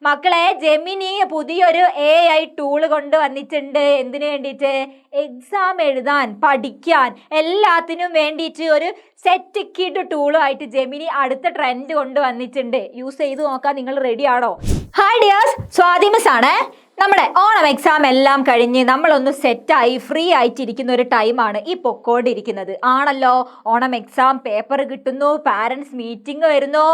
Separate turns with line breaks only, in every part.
മക്കളെ ജെമിനി പുതിയൊരു AI tool കൊണ്ട് വന്നിട്ടുണ്ട്. എന്തിനു വേണ്ടിയിട്ട്? എക്സാം എഴുതാൻ, പഠിക്കാൻ, എല്ലാത്തിനും വേണ്ടിയിട്ട് ഒരു സെറ്റ് കിഡ് ടൂളുമായിട്ട് ജെമിനി അടുത്ത ട്രെൻഡ് കൊണ്ട് വന്നിട്ടുണ്ട്. യൂസ് ചെയ്ത് നോക്കാൻ നിങ്ങൾ റെഡി ആണോ? ഹായ് ഡിയേഴ്സ്, സ്വാതി മിസ് ആണ്. നമ്മുടെ ഓണം എക്സാം എല്ലാം കഴിഞ്ഞ് നമ്മളൊന്ന് സെറ്റായി ഫ്രീ ആയിട്ടിരിക്കുന്ന ഒരു ടൈമാണ് ഈ പൊക്കോണ്ടിരിക്കുന്നത്. ആണല്ലോ, ഓണം എക്സാം പേപ്പർ കിട്ടുന്നു, പാരൻസ് മീറ്റിംഗ് വരുന്നു,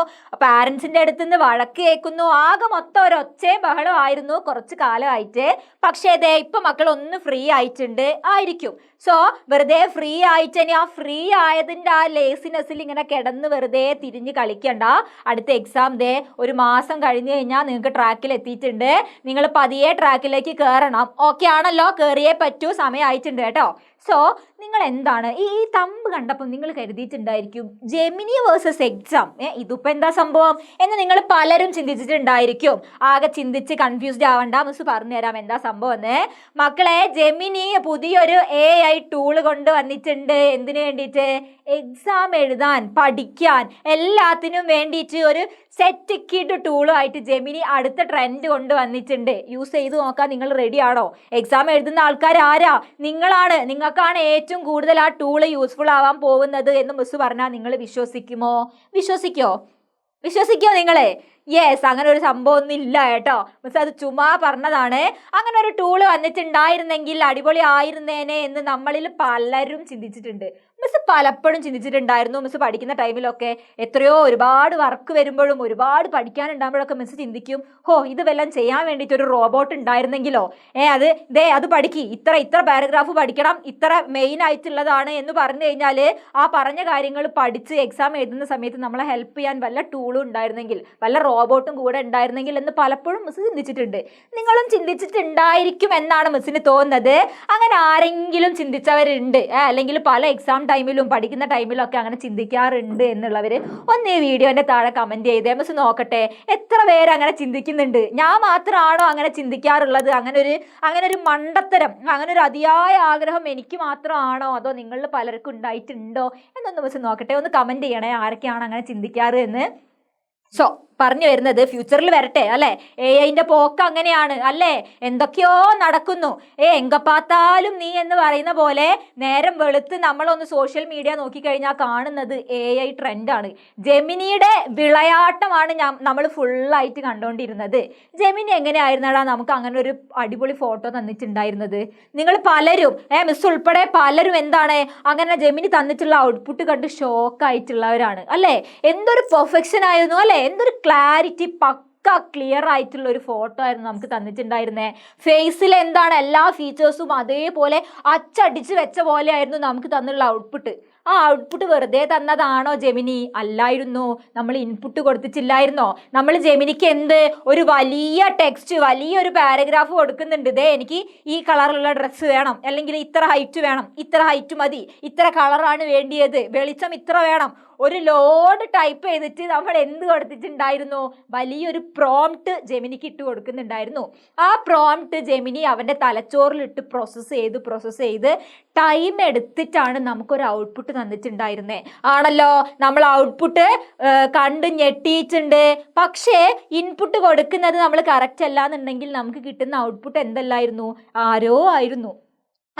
പാരൻസിൻ്റെ അടുത്തുനിന്ന് വഴക്ക് കേൾക്കുന്നു, ആകെ മൊത്തം ഒരു ഒച്ചയും ബഹളം ആയിരുന്നു കുറച്ച് കാലമായിട്ട്. പക്ഷേ ഇതേ ഇപ്പം മക്കൾ ഒന്ന് ഫ്രീ ആയിട്ടുണ്ട് ആയിരിക്കും. സോ വെറുതെ ഫ്രീ ആയിട്ട് ഇനി ആ ഫ്രീ ആയതിൻ്റെ ആ ലേസിനെസ്സിൽ ഇങ്ങനെ കിടന്ന് വെറുതെ തിരിഞ്ഞ് കളിക്കണ്ട. അടുത്ത എക്സാം ദേ ഒരു മാസം കഴിഞ്ഞ് കഴിഞ്ഞാൽ നിങ്ങൾക്ക് ട്രാക്കിൽ എത്തിയിട്ടുണ്ട്. നിങ്ങൾ പതിയെ ട്രാക്കിലേക്ക് കയറണം. ഓക്കെ ആണല്ലോ? കയറിയേ പറ്റൂ, സമയമായിട്ടുണ്ട് കേട്ടോ. സോ നിങ്ങൾ എന്താണ് ഈ തമ്പ് കണ്ടപ്പോൾ നിങ്ങൾ കരുതിയിട്ടുണ്ടായിരിക്കും ജെമിനി വേഴ്സസ് എക്സാം, ഇതിപ്പോൾ എന്താ സംഭവം എന്ന് നിങ്ങൾ പലരും ചിന്തിച്ചിട്ടുണ്ടായിരിക്കും. ആകെ ചിന്തിച്ച് കൺഫ്യൂസ്ഡ് ആവണ്ട, മിസ് പറഞ്ഞുതരാം എന്താ സംഭവം എന്ന്. മക്കളെ, ജെമിനി പുതിയൊരു AI ടൂള് കൊണ്ട് വന്നിട്ടുണ്ട്. എന്തിനു വേണ്ടിയിട്ട്? എക്സാം എഴുതാൻ, പഠിക്കാൻ, എല്ലാത്തിനും വേണ്ടിയിട്ട് ഒരു സെറ്റ് കിഡ് ടൂളുമായിട്ട് ജെമിനി അടുത്ത ട്രെൻഡ് കൊണ്ട് വന്നിട്ടുണ്ട്. യൂസ് ചെയ്ത് നോക്കാൻ നിങ്ങൾ റെഡി ആണോ? എക്സാം എഴുതുന്ന ആൾക്കാർ ആരാ? നിങ്ങളാണ്. നിങ്ങൾക്കാണ് ഏറ്റവും കൂടുതൽ ആ ടൂള് യൂസ്ഫുൾ ആവാൻ പോകുന്നത് എന്ന് മിസ് പറഞ്ഞാൽ നിങ്ങൾ വിശ്വസിക്കുമോ? വിശ്വസിക്കോ നിങ്ങളെ? യെസ്, അങ്ങനെ ഒരു സംഭവം ഒന്നും ഇല്ല കേട്ടോ. മിസ് അത് ചുമ്മാ പറഞ്ഞതാണ്. അങ്ങനെ ഒരു ടൂള് വന്നിട്ടുണ്ടായിരുന്നെങ്കിൽ അടിപൊളി ആയിരുന്നേനെ എന്ന് നമ്മളിൽ പലരും ചിന്തിച്ചിട്ടുണ്ട്. മിസ് പലപ്പോഴും ചിന്തിച്ചിട്ടുണ്ടായിരുന്നു. മിസ് പഠിക്കുന്ന ടൈമിലൊക്കെ എത്രയോ ഒരുപാട് വർക്ക് വരുമ്പോഴും ഒരുപാട് പഠിക്കാനുണ്ടാകുമ്പോഴൊക്കെ മിസ് ചിന്തിക്കും, ഇത് വല്ലതും ചെയ്യാൻ വേണ്ടിയിട്ട് ഒരു റോബോട്ട് ഉണ്ടായിരുന്നെങ്കിലോ, അത് പഠിക്കി, ഇത്ര പാരഗ്രാഫ് പഠിക്കണം, ഇത്ര മെയിൻ ആയിട്ടുള്ളതാണ് എന്ന് പറഞ്ഞു കഴിഞ്ഞാൽ ആ പറഞ്ഞ കാര്യങ്ങൾ പഠിച്ച് എക്സാം എഴുതുന്ന സമയത്ത് നമ്മളെ ഹെൽപ്പ് ചെയ്യാൻ വല്ല ടൂളും ഉണ്ടായിരുന്നെങ്കിൽ, വല്ല റോബോട്ടും കൂടെ ഉണ്ടായിരുന്നെങ്കിൽ എന്ന് പലപ്പോഴും മിസ് ചിന്തിച്ചിട്ടുണ്ട്. നിങ്ങളും ചിന്തിച്ചിട്ടുണ്ടായിരിക്കും എന്നാണ് മിസ്സിന് തോന്നുന്നത്. അങ്ങനെ ആരെങ്കിലും ചിന്തിച്ചവരുണ്ട്, അല്ലെങ്കിൽ പല എക്സാം ടൈമിലും പഠിക്കുന്ന ടൈമിലും ഒക്കെ അങ്ങനെ ചിന്തിക്കാറുണ്ട് എന്നുള്ളവർ ഒന്ന് ഈ വീഡിയോൻ്റെ താഴെ കമൻറ്റ് ചെയ്തേ. മിസ് നോക്കട്ടെ എത്ര പേര് അങ്ങനെ ചിന്തിക്കുന്നുണ്ട്. ഞാൻ മാത്രമാണോ അങ്ങനെ ചിന്തിക്കാറുള്ളത്? അങ്ങനെ ഒരു മണ്ടത്തരം, അങ്ങനെ ഒരു അതിയായ ആഗ്രഹം എനിക്ക് മാത്രമാണോ, അതോ നിങ്ങളിൽ പലർക്കും ഉണ്ടായിട്ടുണ്ടോ എന്നൊന്ന് മിസ് നോക്കട്ടെ. ഒന്ന് കമൻറ്റ് ചെയ്യണേ ആരൊക്കെയാണ് അങ്ങനെ ചിന്തിക്കാറ് എന്ന്. സോ പറഞ്ഞു വരുന്നത് ഫ്യൂച്ചറിൽ വരട്ടെ അല്ലേ? AIൻ്റെ പോക്ക് അങ്ങനെയാണ് അല്ലേ? എന്തൊക്കെയോ നടക്കുന്നു. എങ്ക പാത്താലും നീ എന്ന് പറയുന്ന പോലെ നേരം വെളുത്ത് നമ്മളൊന്ന് സോഷ്യൽ മീഡിയ നോക്കിക്കഴിഞ്ഞാൽ കാണുന്നത് AI ട്രെൻഡാണ്. ജെമിനിയുടെ വിളയാട്ടമാണ് നമ്മൾ ഫുള്ളായിട്ട് കണ്ടുകൊണ്ടിരുന്നത്. ജെമിനി എങ്ങനെയായിരുന്നാടാ നമുക്ക് അങ്ങനെ ഒരു അടിപൊളി ഫോട്ടോ തന്നിട്ടുണ്ടായിരുന്നത്? നിങ്ങൾ പലരും മിസ് ഉൾപ്പെടെ പലരും എന്താണ് അങ്ങനെ ജെമിനി തന്നിട്ടുള്ള ഔട്ട്പുട്ട് കണ്ട് ഷോക്കായിട്ടുള്ളവരാണ് അല്ലേ? എന്തൊരു പെർഫെക്ഷൻ ആയിരുന്നു അല്ലേ? എന്തൊരു ക്ലാരിറ്റി, പക്ക ക്ലിയർ ആയിട്ടുള്ള ഒരു ഫോട്ടോ ആയിരുന്നു നമുക്ക് തന്നിട്ടുണ്ടായിരുന്നേ. ഫേസിൽ എന്താണ് എല്ലാ ഫീച്ചേഴ്സും അതേപോലെ അച്ചടിച്ച് വെച്ച പോലെ ആയിരുന്നു നമുക്ക് തന്നുള്ള ഔട്ട്പുട്ട്. ആ ഔട്ട്പുട്ട് വെറുതെ തന്നതാണോ ജെമിനി? അല്ലായിരുന്നു. നമ്മൾ ഇൻപുട്ട് കൊടുത്തിട്ടില്ലായിരുന്നോ? നമ്മൾ ജെമിനിക്ക് ഒരു വലിയ ടെക്സ്റ്റ്, വലിയൊരു പാരഗ്രാഫ് കൊടുക്കുന്നുണ്ട്. എനിക്ക് ഈ കളറുള്ള ഡ്രസ്സ് വേണം, അല്ലെങ്കിൽ ഇത്ര ഹൈറ്റ് വേണം, ഇത്ര ഹൈറ്റ് മതി, ഇത്ര കളറാണ് വേണ്ടിയത്, വെളിച്ചം ഇത്ര വേണം, ഒരു ലോഡ് ടൈപ്പ് ചെയ്തിട്ട് നമ്മൾ എന്ത് കൊടുത്തിട്ടുണ്ടായിരുന്നു? വലിയൊരു പ്രോംപ്റ്റ് ജെമിനിക്ക് ഇട്ട് കൊടുക്കുന്നുണ്ടായിരുന്നു. ആ പ്രോംപ്റ്റ് ജെമിനി അവൻ്റെ തലച്ചോറിലിട്ട് പ്രോസസ്സ് ചെയ്ത് ടൈം എടുത്തിട്ടാണ് നമുക്കൊരു ഔട്ട്പുട്ട് തന്നിട്ടുണ്ടായിരുന്നേ. ആണല്ലോ, നമ്മൾ ഔട്ട്പുട്ട് കണ്ട് ഞെട്ടിയിട്ടുണ്ട്. പക്ഷേ ഇൻപുട്ട് കൊടുക്കുന്നത് നമ്മൾ കറക്റ്റ് അല്ല എന്നുണ്ടെങ്കിൽ നമുക്ക് കിട്ടുന്ന ഔട്ട്പുട്ട് എന്തല്ലായിരുന്നു? ആരോ ആയിരുന്നു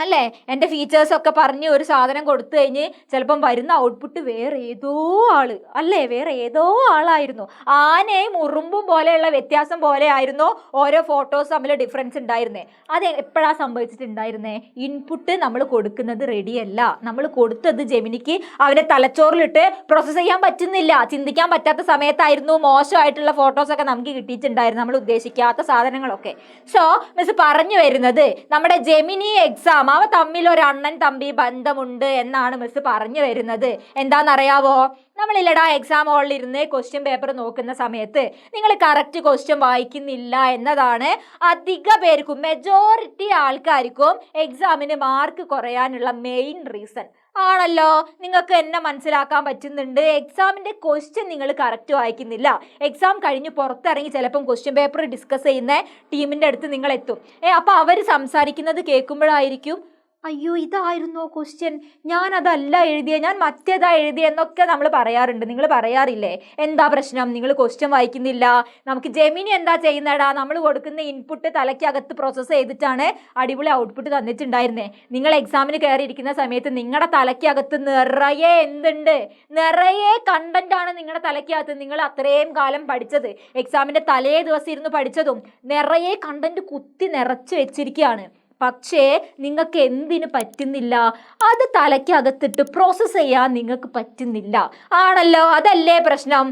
അല്ലേ? എൻ്റെ ഫീച്ചേഴ്സൊക്കെ പറഞ്ഞ് ഒരു സാധനം കൊടുത്തു കഴിഞ്ഞ് ചിലപ്പം വരുന്ന ഔട്ട്പുട്ട് വേറെ ഏതോ ആള് അല്ലേ? വേറെ ഏതോ ആളായിരുന്നു. ആനയും ഉറുമ്പും പോലെയുള്ള വ്യത്യാസം പോലെ ആയിരുന്നു ഓരോ ഫോട്ടോസ് തമ്മിൽ ഡിഫറൻസ് ഉണ്ടായിരുന്നേ. അത് എപ്പോഴാണ് സംഭവിച്ചിട്ടുണ്ടായിരുന്നേ? ഇൻപുട്ട് നമ്മൾ കൊടുക്കുന്നത് റെഡിയല്ല. നമ്മൾ കൊടുത്തത് ജെമിനിക്ക് അവൻ്റെ തലച്ചോറിലിട്ട് പ്രോസസ്സ് ചെയ്യാൻ പറ്റുന്നില്ല. ചിന്തിക്കാൻ പറ്റാത്ത സമയത്തായിരുന്നു മോശമായിട്ടുള്ള ഫോട്ടോസൊക്കെ നമുക്ക് കിട്ടിയിട്ടുണ്ടായിരുന്നു, നമ്മൾ ഉദ്ദേശിക്കാത്ത സാധനങ്ങളൊക്കെ. സോ മിസ് പറഞ്ഞു വരുന്നത് നമ്മുടെ ജെമിനി എക്സാം അവ തമ്മിൽ ഒരു അണ്ണൻ തമ്പി ബന്ധമുണ്ട് എന്നാണ് മിസ് പറഞ്ഞു വരുന്നത്. എന്താണെന്നറിയാവോ? നമ്മളില്ലടാ എക്സാം ഹാളിലിരുന്ന് ക്വസ്റ്റ്യൻ പേപ്പർ നോക്കുന്ന സമയത്ത് നിങ്ങൾ കറക്റ്റ് ക്വസ്റ്റ്യൻ വായിക്കുന്നില്ല എന്നതാണ് അധിക പേർക്കും, മെജോറിറ്റി ആൾക്കാർക്കും എക്സാമിന് മാർക്ക് കുറയാനുള്ള മെയിൻ റീസൺ. ആണല്ലോ, നിങ്ങൾക്ക് എന്നെ മനസ്സിലാക്കാൻ പറ്റുന്നുണ്ട്. എക്സാമിൻ്റെ ക്വസ്റ്റ്യൻ നിങ്ങൾ കറക്റ്റ് വായിക്കുന്നില്ല. എക്സാം കഴിഞ്ഞ് പുറത്തിറങ്ങി ചിലപ്പം ക്വസ്റ്റ്യൻ പേപ്പർ ഡിസ്കസ് ചെയ്യുന്ന ടീമിൻ്റെ അടുത്ത് നിങ്ങൾ എത്തും. അപ്പോൾ അവർ സംസാരിക്കുന്നത് കേൾക്കുമ്പോഴായിരിക്കും അയ്യോ ഇതായിരുന്നോ ക്വസ്റ്റ്യൻ, ഞാൻ അതല്ല എഴുതിയ, ഞാൻ മറ്റേതാ എഴുതിയെന്നൊക്കെ നമ്മൾ പറയാറുണ്ട്. നിങ്ങൾ പറയാറില്ലേ? എന്താ പ്രശ്നം? നിങ്ങൾ ക്വസ്റ്റ്യൻ വായിക്കുന്നില്ല. നമുക്ക് ജെമിനി എന്താ ചെയ്യുന്നടാ, നമ്മൾ കൊടുക്കുന്ന ഇൻപുട്ട് തലയ്ക്കകത്ത് പ്രോസസ്സ് ചെയ്തിട്ടാണ് അടിപൊളി ഔട്ട്പുട്ട് തന്നിട്ടുണ്ടായിരുന്നേ. നിങ്ങൾ എക്സാമിന് കയറിയിരിക്കുന്ന സമയത്ത് നിങ്ങളുടെ തലയ്ക്കകത്ത് നിറയെ എന്തുണ്ട്? നിറയെ കണ്ടന്റ് ആണ് നിങ്ങളുടെ തലയ്ക്കകത്ത്. നിങ്ങൾ അത്രയും കാലം പഠിച്ചത്, എക്സാമിന്റെ തലേ ദിവസം ഇരുന്ന് പഠിച്ചതും നിറയെ കണ്ടന്റ് കുത്തി നിറച്ച് വെച്ചിരിക്കുകയാണ്. പക്ഷേ നിങ്ങൾക്ക് എന്തിനു പറ്റുന്നില്ല? അത് തലയ്ക്കകത്തിട്ട് പ്രോസസ്സ് ചെയ്യാൻ നിങ്ങൾക്ക് പറ്റുന്നില്ല. ആണല്ലോ, അതല്ലേ പ്രശ്നം?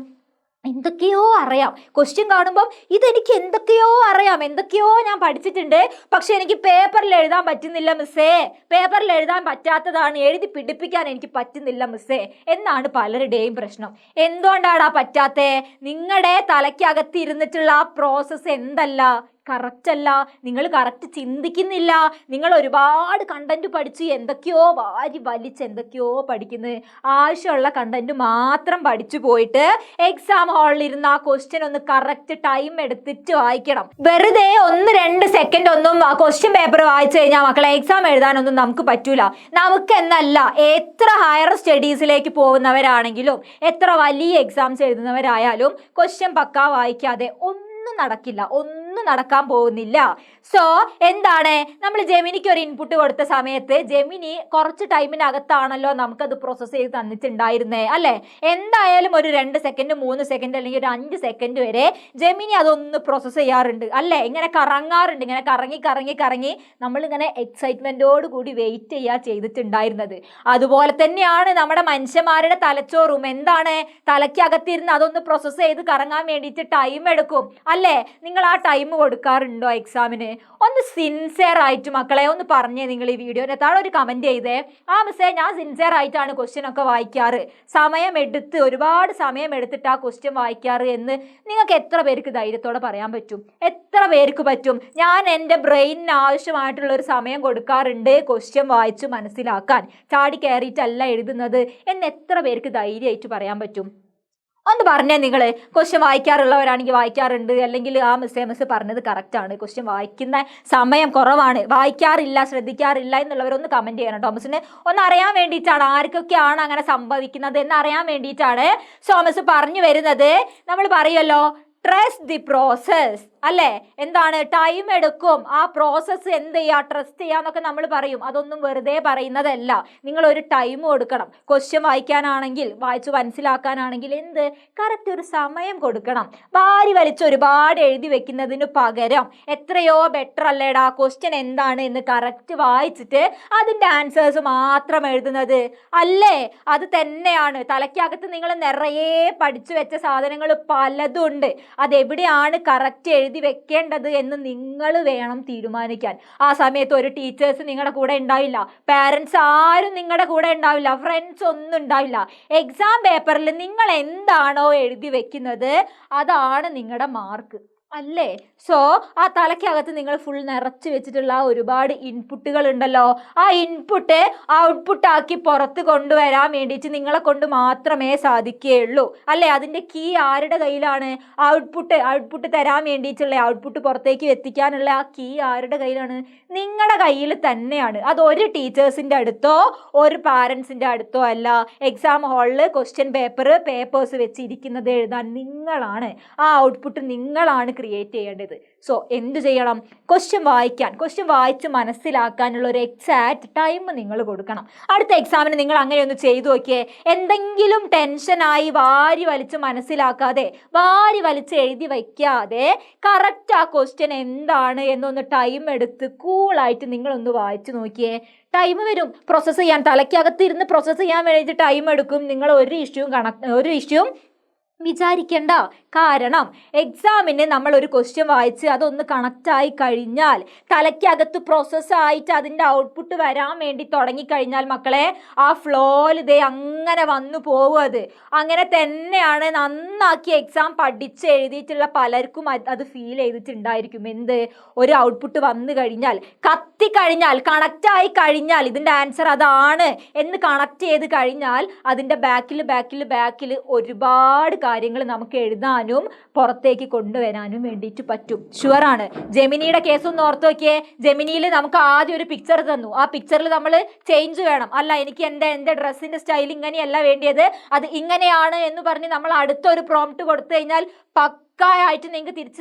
എന്തൊക്കെയോ അറിയാം, ക്വസ്റ്റ്യൻ കാണുമ്പം ഇതെനിക്ക് എന്തൊക്കെയോ അറിയാം, എന്തൊക്കെയോ ഞാൻ പഠിച്ചിട്ടുണ്ട്, പക്ഷെ എനിക്ക് പേപ്പറിൽ എഴുതാൻ പറ്റുന്നില്ല മിസ്സേ, പേപ്പറിൽ എഴുതാൻ പറ്റാത്തതാണ്, എഴുതി പിടിപ്പിക്കാൻ എനിക്ക് പറ്റുന്നില്ല മിസ്സേ എന്നാണ് പലരുടെയും പ്രശ്നം. എന്തുകൊണ്ടാണ് പറ്റാത്തേ? നിങ്ങളുടെ തലയ്ക്കകത്ത് ഇരുന്നിട്ടുള്ള ആ പ്രോസസ്സ് എന്തല്ല, കറക്റ്റ് അല്ല. നിങ്ങൾ കറക്റ്റ് ചിന്തിക്കുന്നില്ല. നിങ്ങൾ ഒരുപാട് കണ്ടന്റ് പഠിച്ച് എന്തൊക്കെയോ വാരി വലിച്ച് എന്തൊക്കെയോ പഠിക്കുന്നത്, ആവശ്യമുള്ള കണ്ടന്റ് മാത്രം പഠിച്ചു പോയിട്ട് എക്സാം ഹാളിൽ ഇരുന്ന് ആ ക്വസ്റ്റ്യൻ ഒന്ന് കറക്റ്റ് ടൈം എടുത്തിട്ട് വായിക്കണം. വെറുതെ 1-2 സെക്കൻഡ് ഒന്നും ആ ക്വസ്റ്റ്യൻ പേപ്പർ വായിച്ചു കഴിഞ്ഞാൽ മക്കളെ എക്സാം എഴുതാനൊന്നും നമുക്ക് പറ്റൂല. നമുക്ക് എന്നല്ല, എത്ര ഹയർ സ്റ്റഡീസിലേക്ക് പോകുന്നവരാണെങ്കിലും എത്ര വലിയ എക്സാംസ് എഴുതുന്നവരായാലും ക്വസ്റ്റ്യൻ പക്കാ വായിക്കാതെ ഒന്നും നടക്കില്ല, ഒന്നും നടക്കാൻ പോകുന്നില്ല. സോ എന്താണ്, നമ്മൾ ജെമിനിക്ക് ഒരു ഇൻപുട്ട് കൊടുത്ത സമയത്ത് ജെമിനി കുറച്ച് ടൈമിനകത്താണല്ലോ നമുക്കത് പ്രോസസ്സ് ചെയ്ത് തന്നിട്ടുണ്ടായിരുന്നേ അല്ലേ? എന്തായാലും ഒരു 2 സെക്കൻഡ് 3 സെക്കൻഡ് അല്ലെങ്കിൽ ഒരു 5 സെക്കൻഡ് വരെ ജെമിനി അതൊന്ന് പ്രോസസ്സ് ചെയ്യാറുണ്ട് അല്ലേ? ഇങ്ങനെ കറങ്ങാറുണ്ട്, ഇങ്ങനെ കറങ്ങി കറങ്ങി കറങ്ങി നമ്മളിങ്ങനെ എക്സൈറ്റ്മെന്റോട് കൂടി വെയിറ്റ് ചെയ്യാ ചെയ്തിട്ടുണ്ടായിരുന്നത്. അതുപോലെ തന്നെയാണ് നമ്മുടെ മനുഷ്യന്മാരുടെ തലച്ചോറും. എന്താണ്, തലയ്ക്കകത്തിരുന്ന് അതൊന്ന് പ്രോസസ്സ് ചെയ്ത് കറങ്ങാൻ വേണ്ടിയിട്ട് ടൈം എടുക്കും അല്ലേ? നിങ്ങൾ ആ ടൈം കൊടുക്കാറുണ്ടോ എക്സാമിന്? ഒന്ന് സിൻസിയർ ആയിട്ട് മക്കളെ ഒന്ന് പറഞ്ഞേ. നിങ്ങൾ ഈ വീഡിയോയുടെ താഴെ ഒരു കമന്റ് ചെയ്തേ, ആ മിസ്സേ ഞാൻ സിൻസിയർ ആയിട്ടാണ് ക്വസ്റ്റ്യൻ ഒക്കെ വായിക്കാറ്, സമയമെടുത്ത് ഒരുപാട് സമയം എടുത്തിട്ട് ആ ക്വസ്റ്റ്യൻ വായിക്കാറ് എന്ന് നിങ്ങൾക്ക് എത്ര പേർക്ക് ധൈര്യത്തോടെ പറയാൻ പറ്റും? എത്ര പേർക്ക് പറ്റും? ഞാൻ എൻ്റെ ബ്രെയിനിന് ആവശ്യമായിട്ടുള്ള ഒരു സമയം കൊടുക്കാറുണ്ട് ക്വസ്റ്റ്യൻ വായിച്ച് മനസ്സിലാക്കാൻ, ചാടി കയറിയിട്ടല്ല എഴുതുന്നത് എന്ന് എത്ര പേർക്ക് ധൈര്യമായിട്ട് പറയാൻ പറ്റും? ഒന്ന് പറഞ്ഞേ. നിങ്ങൾ ക്വസ്റ്റ്യൻ വായിക്കാറുള്ളവരാണെങ്കിൽ വായിക്കാറുണ്ട്, അല്ലെങ്കിൽ ആ മിസ് പറഞ്ഞത് കറക്റ്റാണ്, ക്വസ്റ്റ്യൻ വായിക്കുന്ന സമയം കുറവാണ്, വായിക്കാറില്ല ശ്രദ്ധിക്കാറില്ല എന്നുള്ളവരൊന്ന് കമൻറ്റ് ചെയ്യണം. ടോമസിന് ഒന്ന് അറിയാൻ വേണ്ടിയിട്ടാണ്, ആർക്കൊക്കെയാണ് അങ്ങനെ സംഭവിക്കുന്നത് എന്ന് അറിയാൻ വേണ്ടിയിട്ടാണ് ടോമസ് പറഞ്ഞു വരുന്നത്. നമ്മൾ പറയുമല്ലോ ട്രസ്റ്റ് ദി പ്രോസസ് അല്ലേ? എന്താണ്, ടൈം എടുക്കും ആ പ്രോസസ്സ് എന്ത് ചെയ്യുക, ട്രസ്റ്റ് ചെയ്യാന്നൊക്കെ നമ്മൾ പറയും. അതൊന്നും വെറുതെ പറയുന്നതല്ല, നിങ്ങൾ ഒരു ടൈം കൊടുക്കണം. ക്വസ്റ്റ്യൻ വായിക്കാനാണെങ്കിൽ, വായിച്ച് മനസ്സിലാക്കാനാണെങ്കിൽ എന്ത് കറക്റ്റ് ഒരു സമയം കൊടുക്കണം. വാരി വലിച്ച് ഒരുപാട് എഴുതി വെക്കുന്നതിന് പകരം എത്രയോ ബെറ്റർ അല്ലേടാ ക്വസ്റ്റ്യൻ എന്താണ് എന്ന് കറക്റ്റ് വായിച്ചിട്ട് അതിൻ്റെ ആൻസേഴ്സ് മാത്രം എഴുതുന്നത് അല്ലേ? അത് തന്നെയാണ്. തലയ്ക്കകത്ത് നിങ്ങൾ നിറയെ പഠിച്ചു വെച്ച സാധനങ്ങൾ പലതും ഉണ്ട്, അതെവിടെയാണ് കറക്റ്റ് എഴുതി വെക്കേണ്ടത് എന്ന് നിങ്ങൾ വേണം തീരുമാനിക്കാൻ. ആ സമയത്ത് ഒരു ടീച്ചേഴ്സ് നിങ്ങളുടെ കൂടെ ഉണ്ടാവില്ല, പാരൻസ് ആരും നിങ്ങളുടെ കൂടെ ഉണ്ടാവില്ല, ഫ്രണ്ട്സ് ഒന്നും ഉണ്ടാവില്ല. എക്സാം പേപ്പറിൽ നിങ്ങൾ എന്താണോ എഴുതി വെക്കുന്നത് അതാണ് നിങ്ങളുടെ മാർക്ക് അല്ലേ? സോ ആ തലയ്ക്കകത്ത് നിങ്ങൾ ഫുൾ നിറച്ച് വെച്ചിട്ടുള്ള ഒരുപാട് ഇൻപുട്ടുകൾ ഉണ്ടല്ലോ, ആ ഇൻപുട്ട് ഔട്ട്പുട്ടാക്കി പുറത്ത് കൊണ്ടുവരാൻ വേണ്ടിയിട്ട് നിങ്ങളെ കൊണ്ട് മാത്രമേ സാധിക്കുകയുള്ളൂ അല്ലേ? അതിൻ്റെ കീ ആരുടെ കയ്യിലാണ്? ഔട്ട്പുട്ട് തരാൻ വേണ്ടിയിട്ടുള്ള, ഔട്ട്പുട്ട് പുറത്തേക്ക് എത്തിക്കാനുള്ള ആ കീ ആരുടെ കയ്യിലാണ്? നിങ്ങളുടെ കയ്യിൽ തന്നെയാണ്. അത് ഒരു ടീച്ചേഴ്സിൻ്റെ അടുത്തോ ഒരു പാരൻസിൻ്റെ അടുത്തോ അല്ല. എക്സാം ഹാളിൽ ക്വസ്റ്റ്യൻ പേപ്പേഴ്സ് വെച്ചിരിക്കുന്നത് എഴുതാൻ നിങ്ങളാണ്, ആ ഔട്ട്പുട്ട് നിങ്ങളാണ് ക്രിയേറ്റ് ചെയ്യേണ്ടത്. സോ എന്ത് ചെയ്യണം? ക്വസ്റ്റ്യൻ വായിച്ച് മനസ്സിലാക്കാനുള്ള ഒരു എക്സാക്ട് ടൈം നിങ്ങൾ കൊടുക്കണം. അടുത്ത എക്സാമിന് നിങ്ങൾ അങ്ങനെ ഒന്ന് ചെയ്തു നോക്കിയേ. എന്തെങ്കിലും ടെൻഷനായി വാരി വലിച്ച് മനസ്സിലാക്കാതെ, വാരി വലിച്ച് എഴുതി വയ്ക്കാതെ കറക്റ്റ് ആ ക്വസ്റ്റ്യൻ എന്താണ് എന്നൊന്ന് ടൈം എടുത്ത് കൂളായിട്ട് നിങ്ങളൊന്ന് വായിച്ചു നോക്കിയേ. ടൈം വരും പ്രോസസ്സ് ചെയ്യാൻ, തലയ്ക്കകത്ത് ഇരുന്ന് പ്രോസസ്സ് ചെയ്യാൻ വേണ്ടിയിട്ട് ടൈം എടുക്കും. നിങ്ങൾ ഒരു ഇഷ്യൂവും വിചാരിക്കേണ്ട. കാരണം എക്സാമിന് നമ്മൾ ഒരു ക്വസ്റ്റ്യൻ വായിച്ച് അതൊന്ന് കണക്റ്റായി കഴിഞ്ഞാൽ, തലയ്ക്കകത്ത് പ്രോസസ്സായിട്ട് അതിൻ്റെ ഔട്ട്പുട്ട് വരാൻ വേണ്ടി തുടങ്ങിക്കഴിഞ്ഞാൽ മക്കളെ ആ ഫ്ലോയിൽ ഇതേ അങ്ങനെ വന്നു പോകും. അങ്ങനെ തന്നെയാണ് നന്നാക്കി എക്സാം പഠിച്ച് എഴുതിയിട്ടുള്ള പലർക്കും അത് ഫീൽ ചെയ്തിട്ടുണ്ടായിരിക്കും. എന്ത്, ഒരു ഔട്ട്പുട്ട് വന്നു കഴിഞ്ഞാൽ, കത്തിക്കഴിഞ്ഞാൽ, കണക്റ്റായി കഴിഞ്ഞാൽ, ഇതിൻ്റെ ആൻസർ അതാണ് എന്ന് കണക്ട് ചെയ്ത് കഴിഞ്ഞാൽ അതിൻ്റെ ബാക്കിൽ ഒരുപാട് കാര്യങ്ങൾ നമുക്ക് എഴുതാനും പുറത്തേക്ക് കൊണ്ടുവരാനും വേണ്ടിയിട്ട് പറ്റും. ഷുവറാണ്. ജെമിനിയുടെ കേസ് ഒന്ന് ഓർത്ത് നോക്കിയേ. ജെമിനിയിൽ നമുക്ക് ആദ്യം ഒരു പിക്ചർ തന്നു. ആ പിക്ചറിൽ നമ്മൾ ചേഞ്ച് വേണം. അല്ല, എനിക്ക് എൻ്റെ ഡ്രസ്സിൻ്റെ സ്റ്റൈൽ ഇങ്ങനെയല്ല വേണ്ടിയത്, അത് ഇങ്ങനെയാണ് എന്ന് പറഞ്ഞ് നമ്മൾ അടുത്തൊരു പ്രോംപ്റ്റ് കൊടുത്തു കഴിഞ്ഞാൽ പക്കായിട്ട് നിങ്ങൾക്ക് തിരിച്ചു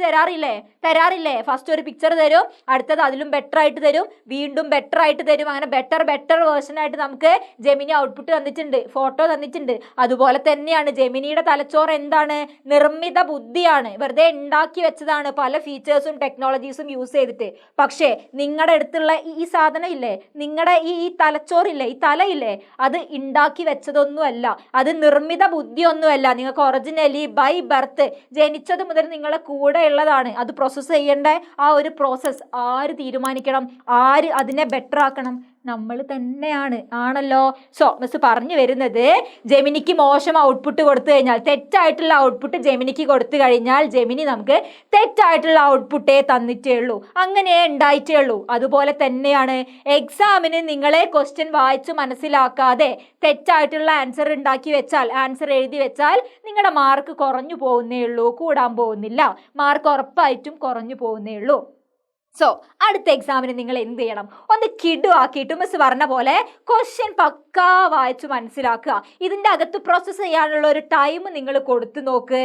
തരാറില്ലേ? ഫസ്റ്റ് ഒരു പിക്ചർ തരും, അടുത്തത് അതിലും ബെറ്റർ ആയിട്ട് തരും, വീണ്ടും ബെറ്റർ ആയിട്ട് തരും. അങ്ങനെ ബെറ്റർ വേർഷൻ ആയിട്ട് നമുക്ക് ജെമിനി ഔട്ട്പുട്ട് തന്നിട്ടുണ്ട്, ഫോട്ടോ തന്നിട്ടുണ്ട്. അതുപോലെ തന്നെയാണ് ജെമിനിയുടെ തലച്ചോറ് എന്താണ്? നിർമ്മിത ബുദ്ധിയാണ്, വെറുതെ ഉണ്ടാക്കി വെച്ചതാണ് പല ഫീച്ചേഴ്സും ടെക്നോളജീസും യൂസ് ചെയ്തിട്ട്. പക്ഷേ നിങ്ങളുടെ അടുത്തുള്ള ഈ സാധനം ഇല്ലേ, നിങ്ങളുടെ ഈ തലച്ചോറില്ലേ, ഈ തലയില്ലേ, അത് ഉണ്ടാക്കി വെച്ചതൊന്നുമല്ല, അത് നിർമ്മിത ബുദ്ധിയൊന്നുമല്ല. നിങ്ങൾക്ക് ഒറിജിനലി ബൈ ബർത്ത് ജനിച്ചത് മുതൽ നിങ്ങളെ കൂടെ ഉള്ളതാണ്. അത് പ്രോസസ്സ് ചെയ്യേണ്ട ആ ഒരു പ്രോസസ്സ് ആര് തീരുമാനിക്കണം? ആര് അതിനെ ബെറ്റർ ആക്കണം? നമ്മൾ തന്നെയാണ്. ആണല്ലോ. സോ മിസ് പറഞ്ഞു വരുന്നത്, ജെമിനിക്ക് മോശം ഔട്ട്പുട്ട് കൊടുത്തു കഴിഞ്ഞാൽ, തെറ്റായിട്ടുള്ള ഔട്ട്പുട്ട് ജെമിനിക്ക് കൊടുത്തു കഴിഞ്ഞാൽ ജെമിനി നമുക്ക് തെറ്റായിട്ടുള്ള ഔട്ട്പുട്ടേ തന്നിട്ടേ ഉള്ളൂ, അങ്ങനെ ഉണ്ടായിട്ടേ ഉള്ളൂ. അതുപോലെ തന്നെയാണ് എക്സാമിന് നിങ്ങളെ ക്വസ്റ്റ്യൻ വായിച്ച് മനസ്സിലാക്കാതെ തെറ്റായിട്ടുള്ള ആൻസർ ഉണ്ടാക്കി വെച്ചാൽ, ആൻസർ എഴുതി വെച്ചാൽ നിങ്ങളുടെ മാർക്ക് കുറഞ്ഞു പോകുന്നേ ഉള്ളൂ, കൂടാൻ പോകുന്നില്ല. മാർക്ക് ഉറപ്പായിട്ടും കുറഞ്ഞു പോകുന്നേ ഉള്ളൂ. സോ അടുത്ത എക്സാമിന് നിങ്ങൾ എന്ത് ചെയ്യണം? ഒന്ന് കിടുവാക്കിയിട്ട് മിസ് പറഞ്ഞ പോലെ ക്വസ്റ്റ്യൻ പക്കാ വായിച്ച് മനസ്സിലാക്കുക. ഇതിൻ്റെ അകത്ത് പ്രോസസ്സ് ചെയ്യാനുള്ള ഒരു ടൈം നിങ്ങൾ കൊടുത്തു നോക്ക്.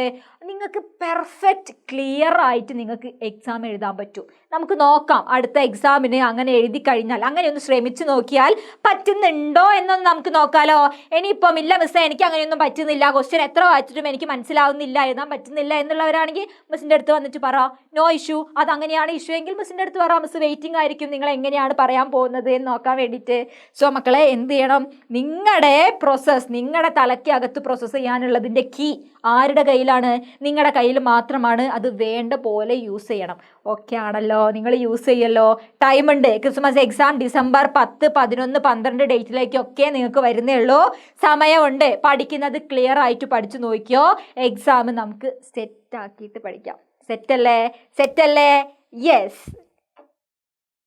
നിങ്ങൾക്ക് പെർഫെക്റ്റ് ക്ലിയർ ആയിട്ട് നിങ്ങൾക്ക് എക്സാം എഴുതാൻ പറ്റും. നമുക്ക് നോക്കാം അടുത്ത എക്സാമിന് അങ്ങനെ എഴുതി കഴിഞ്ഞാൽ, അങ്ങനെ ഒന്ന് ശ്രമിച്ചു നോക്കിയാൽ പറ്റുന്നുണ്ടോ എന്നൊന്ന് നമുക്ക് നോക്കാലോ. ഇനിയിപ്പം ഇല്ല മിസ്സേ എനിക്ക് അങ്ങനെയൊന്നും പറ്റുന്നില്ല, ക്വസ്റ്റ്യൻ എത്ര വായിച്ചിട്ടും എനിക്ക് മനസ്സിലാവുന്നില്ല, എഴുതാൻ പറ്റുന്നില്ല എന്നുള്ളവരാണെങ്കിൽ മിസ്സിൻ്റെ അടുത്ത് വന്നിട്ട് പറ, നോ ഇഷ്യൂ. അത് അങ്ങനെയാണ് ഇഷ്യൂ എങ്കിൽ മിസ്സിൻ്റെ അടുത്ത് പറ, മിസ് വെയിറ്റിംഗ് ആയിരിക്കും നിങ്ങൾ എങ്ങനെയാണ് പറയാൻ പോകുന്നത് എന്ന് നോക്കാൻ വേണ്ടിയിട്ട്. സോ മക്കളെ എന്ത് ചെയ്യണം? നിങ്ങളുടെ പ്രോസസ്സ്, നിങ്ങളുടെ തലയ്ക്ക് അകത്ത് പ്രോസസ്സ് ചെയ്യാനുള്ളതിൻ്റെ കീ ആരുടെ കയ്യിലാണ്? നിങ്ങളുടെ കയ്യിൽ മാത്രമാണ്. അത് വേണ്ട പോലെ യൂസ് ചെയ്യണം. ഓക്കെ ആണല്ലോ? നിങ്ങൾ യൂസ് ചെയ്യല്ലോ. ടൈമുണ്ട്. ക്രിസ്മസ് എക്സാം ഡിസംബർ 10, 11, 12 ഡേറ്റിലേക്കൊക്കെ നിങ്ങൾക്ക് വരുന്നേ ഉള്ളൂ. സമയമുണ്ട്. പഠിക്കുന്നത് ക്ലിയർ ആയിട്ട് പഠിച്ചു നോക്കിയോ. എക്സാം നമുക്ക് സെറ്റ് ആക്കിയിട്ട് പഠിക്കാം. സെറ്റല്ലേ? യെസ്.